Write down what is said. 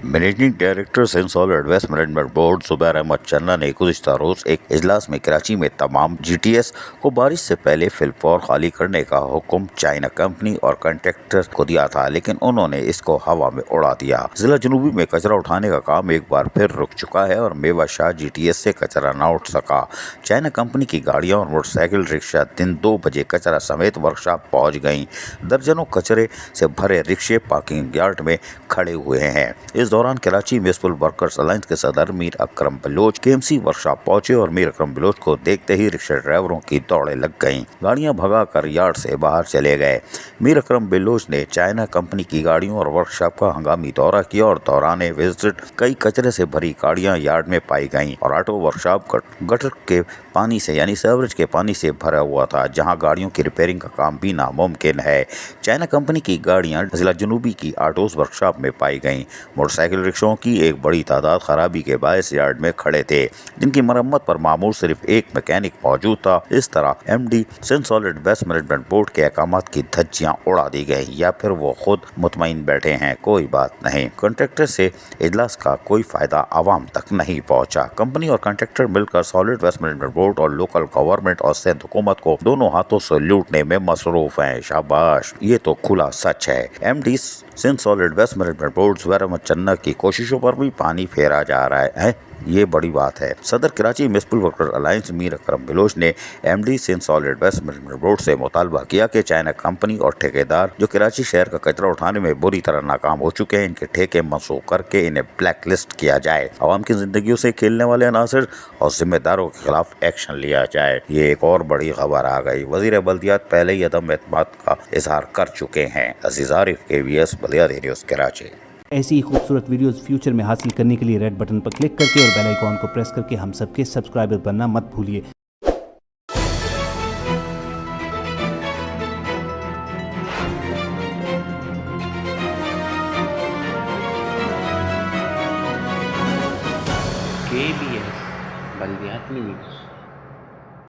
Managing director in solid waste management board Zubair Ahmed Channa ने गुज़िश्ता रोज़ एक इजलास में कराची में तमाम GTS को बारिश से पहले फिलफौर खाली करने का हुक्म चाइना कंपनी और कॉन्ट्रैक्टर को दिया था, लेकिन उन्होंने इसको हवा में उड़ा दिया। जिला जनूबी में कचरा उठाने का काम एक बार फिर रुक चुका है और मेवा शाह GTS से कचरा न उठ सका। चाइना कंपनी की गाड़ियाँ और मोटरसाइकिल रिक्शा दिन 2 बजे कचरा समेत वर्कशॉप पहुँच गईं। दर्जनों कचरे से भरे रिक्शे पार्किंग यार्ड में खड़े हुए हैं। इस दौरान कराची म्युनिसिपल वर्कर्स अलायंस के सदर Mir Akram Bloch KMC workshop पहुंचे और मीर अकरम बलोच को देखते ही रिक्शा ड्राइवरों की दौड़े लग गईं। गाड़ियां भगाकर यार्ड से बाहर चले गए। मीर अकरम बलोच ने चाइना कंपनी की गाड़ियों और वर्कशॉप का हंगामी दौरा किया और दौरान विजिट कई कचरे से भरी गाड़ियां यार्ड में पाई गईं और ऑटो वर्कशॉप गटर के पानी से यानी सीवरेज के पानी से भरा हुआ था, जहां गाड़ियों की रिपेयरिंग का काम भी नामुमकिन है। चाइना कंपनी की गाड़ियां जिला जनूबी की ऑटोज वर्कशॉप में पाई गईं। मोटरसाइकिल रिक्शाओं की एक बड़ी तादाद खराबी के बायस यार्ड में खड़े थे, जिनकी मरम्मत पर मामूल सिर्फ एक मैकेनिक मौजूद था। इस तरह MD Sindh solid waste management board के अहकामात की धज्जियां उड़ा दी गई, या फिर वो खुद मुतमईन बैठे हैं। कोई बात नहीं, कॉन्ट्रैक्टर से इजलास का कोई फायदा आवाम तक नहीं पहुंचा। कंपनी और कॉन्ट्रैक्टर मिलकर सॉलिड वेस्ट मैनेजमेंट बोर्ड और लोकल गवर्नमेंट और सिंध हुकूमत को दोनों हाथों से लूटने में मसरूफ हैं। शाबाश, ये तो खुला सच है। MD Sindh solid waste management board Zubair Ahmed Channa की कोशिशों पर भी पानी फेरा जा रहा है। ये बड़ी बात है। सदर Karachi municipal worker alliance Mir Akram Baloch ने MD Sindh solid waste management board से मुतालबा किया कि चाइना कंपनी और ठेकेदार जो कराची शहर का कचरा उठाने में बुरी तरह नाकाम हो चुके हैं, इनके ठेके मंसूख करके इन्हें ब्लैक लिस्ट किया जाए। आवाम की जिंदगियों से खेलने वाले अनासर और जिम्मेदारों के खिलाफ एक्शन लिया जाए। ये एक और बड़ी खबर आ गई। वजीर बल्दियात पहले ही अदम एतमाद का इजहार कर चुके हैं। अजीज आरिफ, KBS बल्दियाती न्यूज़ कराची। ऐसी ही खूबसूरत वीडियोस फ्यूचर में हासिल करने के लिए रेड बटन पर क्लिक करके और बेल आइकॉन को प्रेस करके हम सबके सब्सक्राइबर बनना मत भूलिए। KBS बल्दियाती न्यूज़।